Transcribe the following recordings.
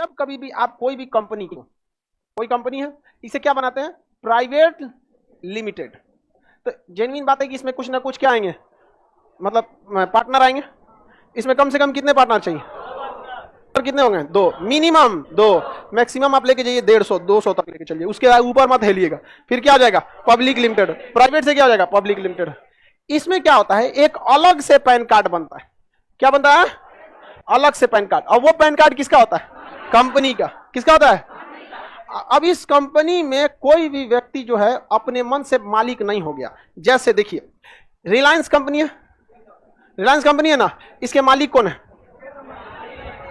जब कभी भी आप कोई भी कंपनी को, कोई कंपनी है, इसे क्या बनाते हैं? Private limited. तो जेन्युइन बात है कि इसमें कुछ ना कुछ क्या आएंगे, मतलब पार्टनर आएंगे। इसमें कम से कम कितने पार्टनर चाहिए? और कितने होंगे? 2, मिनिमम 2, मैक्सिमम आप लेके जाइए 150 200 तक लेके चलिए, उसके ऊपर मत हेलिएगा। फिर क्या हो जाएगा? Public limited. प्राइवेट से क्या हो जाएगा? Public limited. इसमें क्या होता है? एक अलग से पैन कार्ड बनता है। क्या बनता है? अलग से पैन कार्ड। और वो पैन कार्ड किसका होता है? कंपनी का। किसका होता है? अब इस कंपनी में कोई भी व्यक्ति जो है अपने मन से मालिक नहीं हो गया। जैसे देखिए, रिलायंस कंपनी है, रिलायंस कंपनी है ना, इसके मालिक कौन है?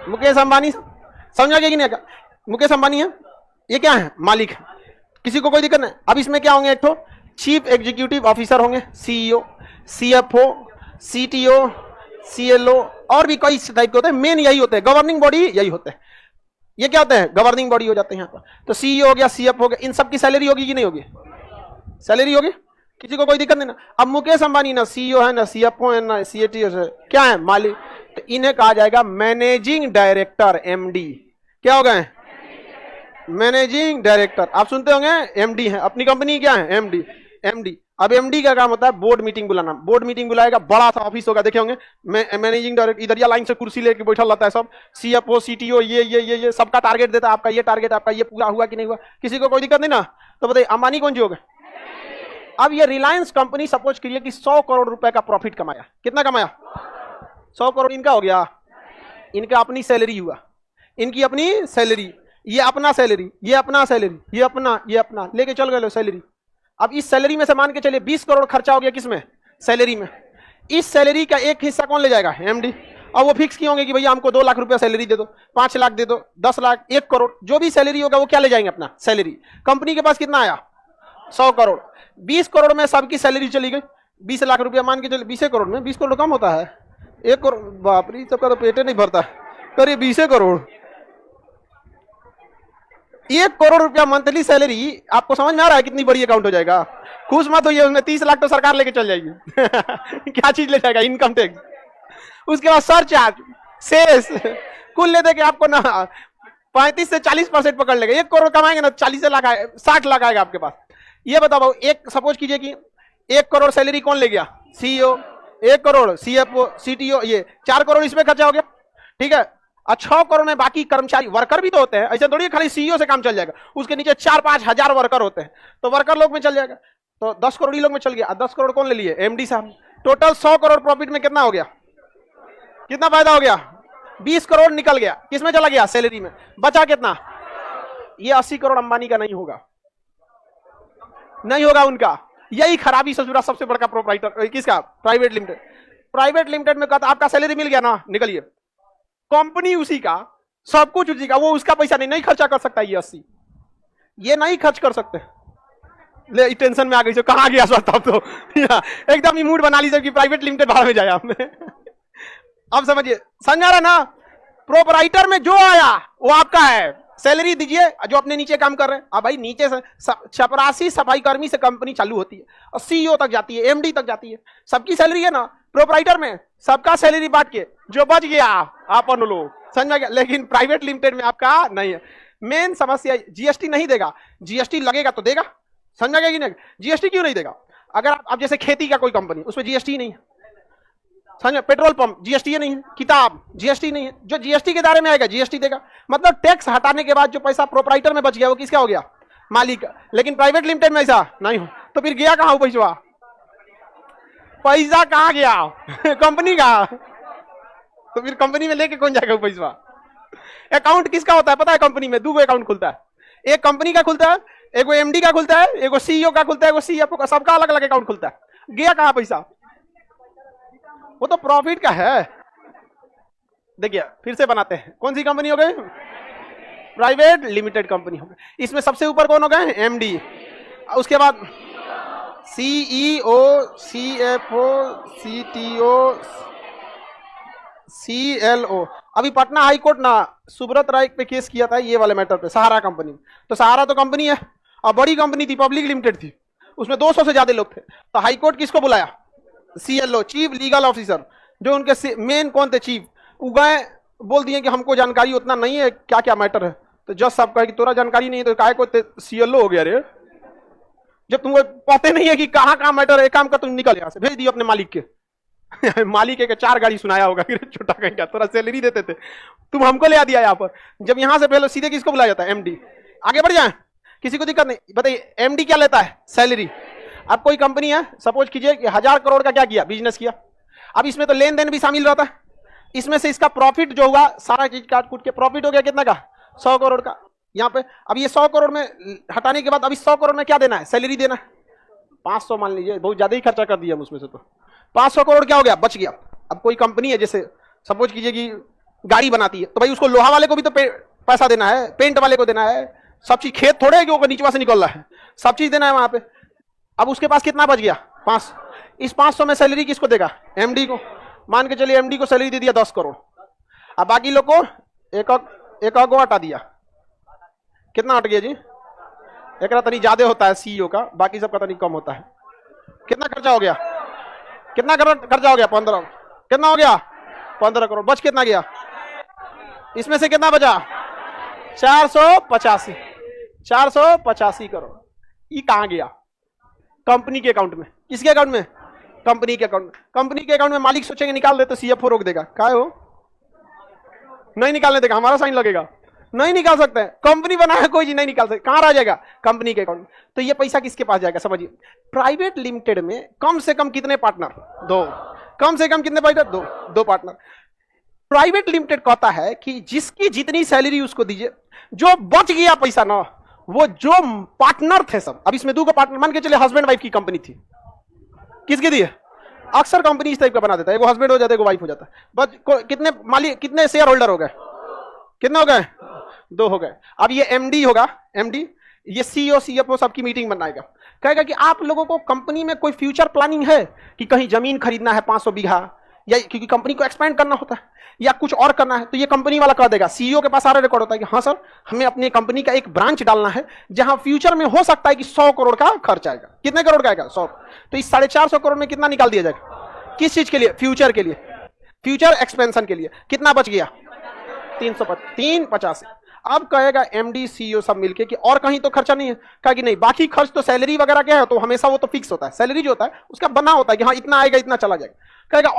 मुकेश अंबानी। समझा गया कि नहीं? मुकेश अंबानी है, ये क्या है? मालिक है। किसी को कोई दिक्कत नहीं। अब इसमें क्या होंगे? एक तो चीफ एग्जीक्यूटिव ऑफिसर होंगे, सीईओ, सीएफओ, सीटीओ, सीएलओ, और भी कई टाइप के होते हैं। मेन यही होते हैं, गवर्निंग बॉडी यही होते हैं। ये क्या होते हैं? गवर्निंग बॉडी हो जाते हैं यहाँ पर। तो सीईओ हो गया, सीएफओ हो गया, इन सब की सैलरी होगी कि नहीं होगी? सैलरी होगी, किसी को कोई दिक्कत नहीं ना। अब मुकेश अंबानी ना सीईओ है, ना सीएफओ है, ना सीएटीओ है, क्या है? मालिक। तो इन्हें कहा जाएगा मैनेजिंग डायरेक्टर, एमडी। क्या हो गए? Managing director. आप सुनते होंगे एमडी है, अपनी कंपनी क्या है? एमडी। एमडी। अब एमडी का काम होता है बोर्ड मीटिंग बुलाना। बोर्ड मीटिंग बुलाएगा, बड़ा सा ऑफिस होगा, देखे होंगे। मैनेजिंग डायरेक्टर इधर या लाइन से कुर्सी लेके बैठा रहता है सब। सीएफओ, सीटीओ, ये सबका टारगेट देता है। आपका ये टारगेट, आपका ये पूरा हुआ कि नहीं हुआ, किसी को कोई दिक्कत नहीं ना। तो बताइए अंबानी कौन जी हो गए? अब ये रिलायंस कंपनी सपोज करिए कि 100 करोड़ रुपए का प्रॉफिट कमाया। कितना कमाया? 100 करोड़ इनका हो गया। इनका अपनी सैलरी हुआ, इनकी अपनी सैलरी, ये अपना सैलरी, ये अपना सैलरी, ये अपना लेके चल गए लो सैलरी। अब इस सैलरी में से मान के चलिए 20 करोड़ खर्चा हो गया। किसमें? सैलरी में। इस सैलरी का एक हिस्सा कौन ले जाएगा? एमडी। और वो फिक्स किए होंगे कि भैया हमको 2 लाख रुपया सैलरी दे दो, 5 लाख दे दो, 10 लाख, 1 करोड़, जो भी सैलरी होगा वो क्या ले जाएंगे? अपना सैलरी। कंपनी के पास कितना आया? 100 करोड़। 20 करोड़ में सबकी सैलरी चली गई। 20 लाख रुपया मान के चलिए। 20 करोड़ में 20 करोड़ कम होता है? 1 करोड़, बाप रे, सबका तो पेटे नहीं भरता। करिए 20 करोड़, 1 करोड़ रुपया मंथली सैलरी। आपको समझ में आ रहा है कितनी बड़ी अकाउंट हो जाएगा? खुश मत होइए, उसमें 30 लाख तो सरकार लेके चल जाएगी। क्या चीज ले जाएगा? इनकम टैक्स, उसके बाद सरचार्ज, शेष, कुल ले दे के आपको ना 35 से 40% पकड़ लेगा। 1 करोड़ कमाएंगे ना, 40 लाख 60 लाख आएगा आपके पास। ये बताओ, एक सपोज कीजिए कि 1 करोड़ सैलरी कौन ले गया? सीईओ। 1 करोड़ सीएफओ, सीटीओ, ये 4 करोड़ इसमें खर्चा हो गया। ठीक है। और 6 करोड़ में बाकी कर्मचारी, वर्कर भी तो होते हैं। ऐसे थोड़ी खाली सीईओ से काम चल जाएगा, उसके नीचे 4-5 हजार वर्कर होते हैं, तो वर्कर लोग में चल जाएगा। तो 10 करोड़ ही लोग में चल गया। 10 करोड़ कौन ले लिए? एमडी साहब। टोटल 100 करोड़ प्रॉफिट में कितना हो गया? कितना फायदा हो गया? 20 करोड़ निकल गया। किसमें चला गया? सैलरी में। बचा कितना? ये 80 करोड़ अंबानी का नहीं होगा, नहीं होगा उनका। यही खराबी ससुरा सबसे बड़ा प्रोप्राइटर किसका? Private limited. प्राइवेट लिमिटेड में कहता आपका सैलरी मिल गया ना, निकलिए। कंपनी उसी का, सब कुछ उसी का, वो उसका पैसा नहीं खर्चा कर सकता। ये 80 ये नहीं खर्च कर सकते। ले टेंशन में आ गई, जो कहां गया सब तो एकदम ही मूड बना लीजिए कि प्राइवेट लिमिटेड भाड़ में जाए हमने। अब समझिए, समझा रहा ना? प्रोपराइटर में जो आया वो आपका है। सैलरी दीजिए जो अपने नीचे काम कर रहे हैं। अब भाई नीचे से चपरासी सफाई कर्मी से कंपनी चालू होती है और सीईओ तक जाती है, एमडी तक जाती है, सबकी सैलरी है ना। प्रोपराइटर में सबका सैलरी बांट के जो बच गया अपन लोग, समझ में गया। लेकिन प्राइवेट लिमिटेड में आपका नहीं है। मेन समस्या जीएसटी नहीं देगा। जीएसटी लगेगा तो देगा, समझ गया कि नहीं? जीएसटी क्यों नहीं देगा? अगर आप जैसे खेती का कोई कंपनी, उसमें जीएसटी नहीं है, समझ। पेट्रोल पंप जीएसटी नहीं है, किताब जीएसटी नहीं है, जो जीएसटी के दायरे में आएगा जीएसटी देगा। मतलब टैक्स हटाने के बाद जो पैसा प्रोपराइटर में बच गया वो किसका हो गया? मालिक। लेकिन प्राइवेट लिमिटेड में ऐसा नहीं हो। तो फिर गया कहां पैसा? पैसा कहां गया? कंपनी का। तो फिर कंपनी में लेके कौन जाएगा पैसा? अकाउंट किसका होता है पता है? कंपनी में 2 अकाउंट खुलता है। एक कंपनी का खुलता है, एक एमडी का खुलता है, एक सीईओ का खुलता है, एक सीएफओ का, सबका अलग अलग अकाउंट खुलता है। गया कहां पैसा? वो तो प्रॉफिट का है। देखिए फिर से बनाते हैं, कौन सी कंपनी हो गई? प्राइवेट लिमिटेड कंपनी हो गई। इसमें सबसे ऊपर कौन हो गए? एमडी। उसके बाद सीईओ, सीएफओ, सीटीओ, सीएलओ। अभी पटना हाई कोर्ट ना सुब्रत राय पे केस किया था ये वाले मैटर पे, सहारा कंपनी। तो सहारा तो कंपनी है और बड़ी कंपनी थी, पब्लिक लिमिटेड थी, उसमें 200 से ज्यादा लोग थे। तो हाई कोर्ट किसको बुलाया? सीएलओ, चीफ लीगल ऑफिसर, जो उनके मेन कौन थे? चीफ। गए बोल दिए कि हमको जानकारी उतना नहीं है क्या क्या मैटर है। तो जज साहब कहे कि तोरा जानकारी नहीं है तो काहे को सीएलओ हो गया रे, जब तुमको पता नहीं है कि कहाँ कहाँ मैटर है। काम का तुम निकल यहाँ से, भेज दियो अपने मालिक के। मालिक के 4 गाड़ी सुनाया होगा कि छोटा कहीं क्या तोरा सैलरी देते थे, तुम हमको ले आ दिया यहाँ पर। जब यहाँ से पहले सीधे किसको बुलाया जाता है? एमडी। आगे बढ़ जाए, किसी को दिक्कत नहीं। बताइए एमडी क्या लेता है? सैलरी। अब कोई कंपनी है, सपोज कीजिए कि 1000 करोड़ का क्या किया? बिजनेस किया। अब इसमें तो लेन देन भी शामिल रहता है। इसमें से इसका प्रॉफिट जो हुआ, सारा चीज काट कूट के प्रॉफिट हो गया कितना का? 100 करोड़ का। यहाँ पे अब ये 100 करोड़ में हटाने के बाद अभी 100 करोड़ में क्या देना है? सैलरी देना है। 500 मान लीजिए, बहुत ज्यादा ही खर्चा कर दिया हम उसमें से, तो 500 करोड़ क्या हो गया? बच गया। अब कोई कंपनी है, जैसे सपोज कीजिए कि गाड़ी बनाती है, तो भाई उसको लोहा वाले को भी तो पैसा देना है, पेंट वाले को देना है, सब चीज। खेत थोड़े है कि वो नीचे से निकल रहा है, सब चीज देना है वहां पे। अब उसके पास कितना बच गया? 5। इस 500 में सैलरी किसको देगा? एमडी को। मान के चलिए एमडी को सैलरी दे दिया 10 करोड़। अब बाकी लोग को एक को हटा दिया। कितना हट गया जी? एक तनी ज्यादा होता है सीईओ का, बाकी सबका तनी कम होता है। कितना खर्चा हो गया? कितना खर्चा हो गया? 15। कितना हो गया? 15 करोड़। बच कितना गया? इसमें से कितना बचा? 485। 485 करोड़। ये कहां गया? कंपनी के अकाउंट में। किसके अकाउंट में? कंपनी के अकाउंट में। कंपनी के अकाउंट में मालिक सोचेंगे निकाल दे तो सीएफओ रोक देगा। क्या हो? नहीं निकालने देगा, हमारा साइन लगेगा। नहीं निकाल सकते हैं, कंपनी बना है, कोई जी नहीं निकाल सकते। कहां रह जाएगा? कंपनी के अकाउंट में। तो ये पैसा किसके पास जाएगा? समझिए, प्राइवेट लिमिटेड में कम से कम कितने पार्टनर? 2। कम से कम कितने पार्टनर? 2 पार्टनर। प्राइवेट लिमिटेड कहता है कि जिसकी जितनी सैलरी उसको दीजिए, जो बच गया पैसा ना, वो जो पार्टनर थे सब। अब इसमें 2 को पार्टनर मान के चले, हस्बैंड वाइफ की कंपनी थी। किसकी दी है? अक्सर कंपनी इस टाइप का बना देता है, एगो हस्बैंड हो जाता है, एगो वाइफ हो जाता है। बस कितने मालिक, कितने शेयर होल्डर हो गए? कितने हो गए? 2 हो गए। अब ये एमडी होगा, एमडी ये सीईओ सीएफओ सबकी मीटिंग बनाएगा, कहेगा कि आप लोगों को कंपनी में कोई फ्यूचर प्लानिंग है कि कहीं जमीन खरीदना है 500 बीघा, या क्योंकि कंपनी को एक्सपेंड करना होता है, या कुछ और करना है। तो ये कंपनी वाला कह देगा, सीईओ के पास सारा रिकॉर्ड होता है कि हाँ सर, हमें अपनी कंपनी का एक ब्रांच डालना है जहां फ्यूचर में हो सकता है कि 100 करोड़ का खर्च आएगा। कितने करोड़ का आएगा? 100। तो इस 450 करोड़ में कितना निकाल दिया जाएगा? किस चीज के लिए? फ्यूचर के लिए, फ्यूचर एक्सपेंशन के लिए। कितना बच गया? 385। अब कहेगा एमडी सीईओ सब मिलके कि और कहीं तो खर्चा नहीं है। कहा कि नहीं, बाकी खर्च तो सैलरी वगैरह क्या है तो हमेशा वो तो फिक्स होता है, सैलरी जो होता है उसका बना होता है कि हाँ इतना आएगा इतना चला जाएगा। कहेगा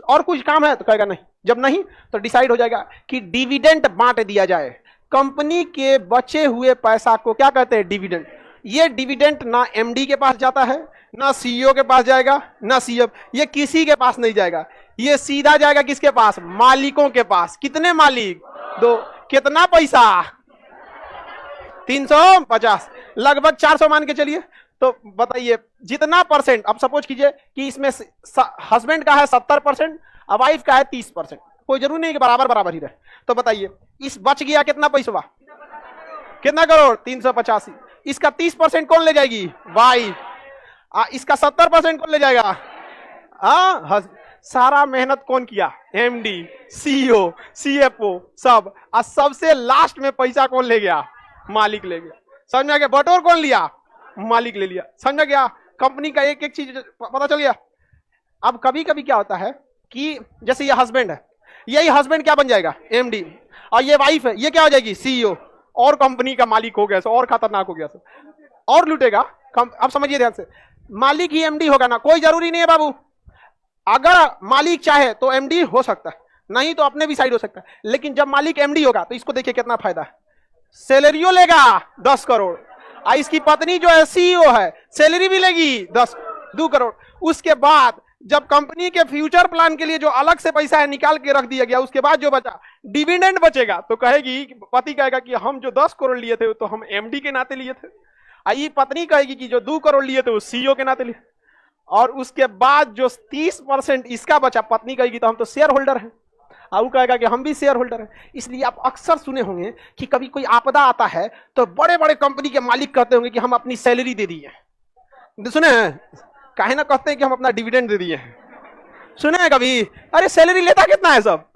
और कुछ काम है? तो कहेगा नहीं। जब नहीं तो डिसाइड हो जाएगा कि डिविडेंड बांट दिया जाए। कंपनी के बचे हुए पैसा को क्या कहते हैं? डिविडेंड। ये डिविडेंड ना एमडी के पास जाता है, ना सीईओ के पास जाएगा, ना सीएफ, ये किसी के पास नहीं जाएगा। ये सीधा जाएगा किसके पास? मालिकों के पास। कितने मालिक? 2। कितना पैसा? 350। लगभग 400 मान के चलिए। तो बताइए जितना परसेंट, अब सपोज कीजिए कि इसमें हस्बैंड का है 70% और वाइफ का है 30%, कोई जरूरी नहीं कि बराबर बराबर ही रहे। तो बताइए इस बच गया कितना पैसा? कितना करोड़? 385। इसका 30% कौन ले जाएगी? वाइफ। इसका 70% कौन ले जाएगा? सारा मेहनत कौन किया? एमडी, सीईओ, सीएफओ सब। और सबसे लास्ट में पैसा कौन ले गया? मालिक ले गया। समझ में आ गया? बटोर कौन लिया? मालिक ले लिया। समझ में गया? कंपनी का एक एक चीज पता चल गया। अब कभी कभी क्या होता है कि जैसे ये हस्बैंड है, यही हस्बैंड क्या बन जाएगा? एमडी। और ये वाइफ है, ये क्या हो जाएगी? सीईओ। और कंपनी का मालिक हो गया, सो और खतरनाक हो गया, सो और लूटेगा। अब समझिए ध्यान से, मालिक ही एमडी होगा ना, कोई जरूरी नहीं है बाबू। अगर मालिक चाहे तो एमडी हो सकता है, नहीं तो अपने भी साइड हो सकता है। लेकिन जब मालिक एमडी होगा तो इसको देखिए कितना फायदा है। सैलरियो लेगा 10 करोड़, और इसकी पत्नी जो है सीईओ है, सैलरी भी लेगी 2 करोड़। उसके बाद जब कंपनी के फ्यूचर प्लान के लिए जो अलग से पैसा है निकाल के रख दिया गया, उसके बाद जो बचा डिविडेंड बचेगा, तो कहेगी, पति कहेगा कि हम जो 10 करोड़ लिए थे तो हम एमडी के नाते लिए थे। आई पत्नी कहेगी कि जो 2 करोड़ लिए थे वो सीईओ के नाते लिए। और उसके बाद जो 30% इसका बचा, पत्नी कहेगी तो हम तो शेयर होल्डर हैं, और वो कहेगा कि हम भी शेयर होल्डर हैं। इसलिए आप अक्सर सुने होंगे कि कभी कोई आपदा आता है तो बड़े बड़े कंपनी के मालिक कहते होंगे कि हम अपनी सैलरी दे दिए। सुने हैं? काहे ना कहते हैं कि हम अपना डिविडेंड दे दिए हैं? सुने हैं कभी? अरे सैलरी लेता कितना है सब?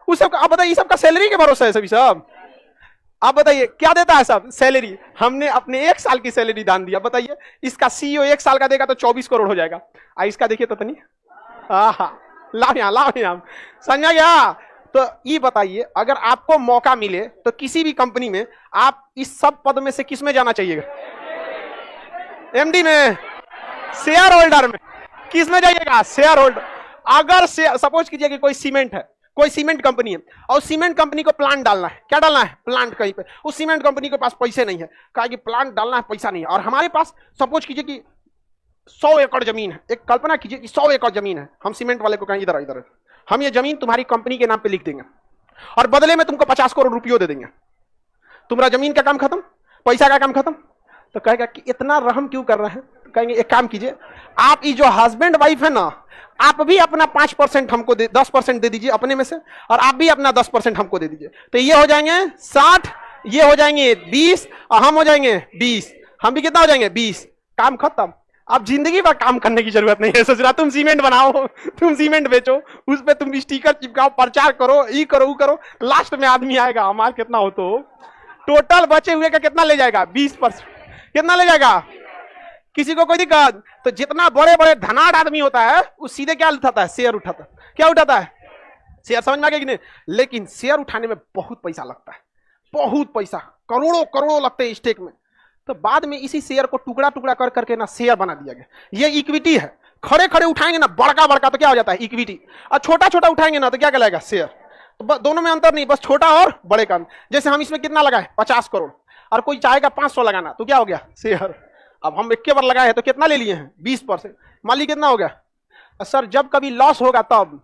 उस सब आप बताइए, सबका सैलरी के भरोसे है सभी सब। आप बताइए क्या देता है सब? सैलरी। हमने अपने 1 साल की सैलरी दान दिया। बताइए इसका सीईओ 1 साल का देगा तो 24 करोड़ हो जाएगा। इसका देखिए तो तनी, लाओ यहाँ समझा गया? तो ये बताइए, अगर आपको मौका मिले तो किसी भी कंपनी में आप इस सब पद में से किस में जाना चाहिएगा? एमडी में, शेयर होल्डर में? किस में जाइएगा? Share holder. अगर सपोज कीजिए कि कोई सीमेंट है, कोई सीमेंट कंपनी है और सीमेंट कंपनी को प्लांट डालना है। क्या डालना है? प्लांट कहीं पे। उस सीमेंट कंपनी के पास पैसे नहीं है, कहा कि प्लांट डालना है, पैसा नहीं है। और हमारे पास सपोज कीजिए कि 100 एकड़ जमीन है। एक कल्पना कीजिए कि 100 एकड़ जमीन है। हम सीमेंट वाले को कहेंगे इधर इधर, हम ये जमीन तुम्हारी कंपनी के नाम पे लिख देंगे और बदले में तुमको 50 करोड़ रुपये दे देंगे। तुम्हारा जमीन का काम खत्म, पैसा का काम खत्म। तो कहेगा कि इतना रहम क्यों कर रहे हैं? तो कहेंगे एक काम कीजिए, आप ये जो हस्बैंड वाइफ है ना, आप भी अपना 5% हमको 10% दे दीजिए अपने में से, और आप भी अपना 10% हमको दे दीजिए। तो ये हो जाएंगे 60, ये हो जाएंगे 20 और हम हो जाएंगे 20। हम भी कितना हो जाएंगे? 20। काम खत्म। अब जिंदगी भर काम करने की जरूरत नहीं है। सोच रहा तुम सीमेंट बनाओ, तुम सीमेंट बेचो, उस पर तुम स्टिकर चिपकाओ, प्रचार करो, ये करो वो करो, लास्ट में आदमी आएगा हमारा कितना हो तो टोटल बचे हुए का कितना ले जाएगा? 20%। कितना ले जाएगा? किसी को कोई दिक्कत? तो जितना बड़े बड़े धनाढ़ आदमी होता है वो सीधे क्या उठाता है? शेयर उठाता है। क्या उठाता है? शेयर। समझ में आ गया कि नहीं? लेकिन शेयर उठाने में बहुत पैसा लगता है, बहुत पैसा, करोड़ों करोड़ों लगते हैं स्टेक में। तो बाद में इसी शेयर को टुकड़ा टुकड़ा कर करके ना शेयर बना दिया गया। ये इक्विटी है। खड़े खड़े उठाएंगे ना बड़का बड़का तो क्या हो जाता है? इक्विटी। और छोटा छोटा उठाएंगे ना तो क्या कहलाएगा? शेयर। तो दोनों में अंतर नहीं, बस छोटा और बड़े का। जैसे हम इसमें कितना लगाए? 50 करोड़, और कोई चाहेगा 500 लगाना, तो क्या हो गया? शेयर। अब हम 1 बार लगाए हैं तो कितना ले लिए हैं? 20%। मान ली कितना हो गया? सर जब कभी लॉस होगा तब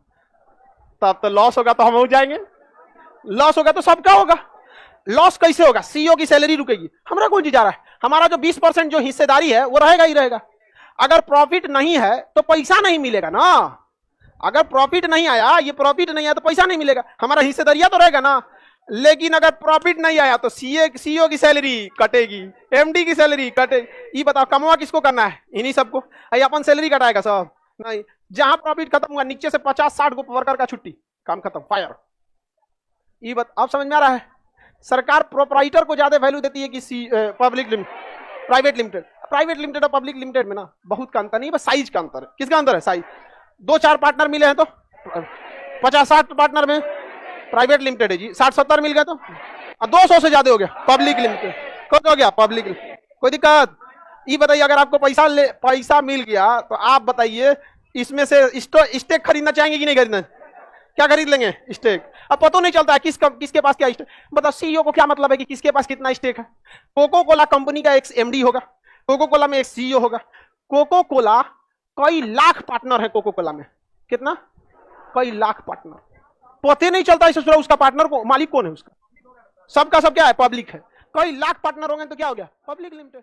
तो लॉस होगा तो हम हो जाएंगे, लॉस होगा तो सबका होगा। लॉस कैसे होगा? सीईओ की सैलरी रुकेगी, हमारा कौन जी जा रहा है? हमारा जो 20% जो हिस्सेदारी है वो रहेगा ही रहेगा। अगर प्रॉफिट नहीं है तो पैसा नहीं मिलेगा ना। अगर प्रॉफिट नहीं आया, ये प्रॉफिट नहीं आया तो पैसा नहीं मिलेगा, हमारा हिस्सेदारिया तो रहेगा ना। लेकिन अगर प्रॉफिट नहीं आया तो सीईओ की सैलरी कटेगी, एमडी की सैलरी कटेगी। ये बताओ कमवा किसको करना है? इन्हीं सबको। अपन सैलरी कटाएगा सब? नहीं। जहां प्रॉफिट खत्म हुआ नीचे से 50-60 को वर्कर का छुट्टी, काम खत्म, फायर। ये अब समझ में आ रहा है? सरकार प्रोपराइटर को ज्यादा वैल्यू देती है कि प्राइवेट लिमिटेड। प्राइवेट लिमिटेड और पब्लिक लिमिटेड में ना बहुत का अंतर नहीं, बस साइज का अंतर है। किसका अंतर है? साइज। 2-4 पार्टनर मिले हैं तो 50-60 पार्टनर में प्राइवेट लिमिटेड है जी, 60-70 मिल गया तो 200 से ज्यादा हो गया पब्लिक लिमिटेड। कौन हो गया? पब्लिक। कोई दिक्कत? ये बताइए, अगर आपको पैसा मिल गया तो आप बताइए इसमें से स्टेक खरीदना चाहेंगे कि नहीं खरीदना? क्या खरीद लेंगे? स्टेक। अब पता नहीं चलता है किसके पास क्या स्टेक। बताओ सीईओ को क्या मतलब है कि किसके पास कितना स्टेक है? कोको कोला कंपनी का एक एमडी होगा, कोको कोला में एक सीईओ होगा। कोको कोला कई लाख पार्टनर है। कोको कोला में कितना? कई लाख पार्टनर। पता नहीं चलता है उसका पार्टनर को मालिक कौन है उसका। सबका सब क्या है? पब्लिक है। कई लाख पार्टनर होंगे तो क्या हो गया? Public limited.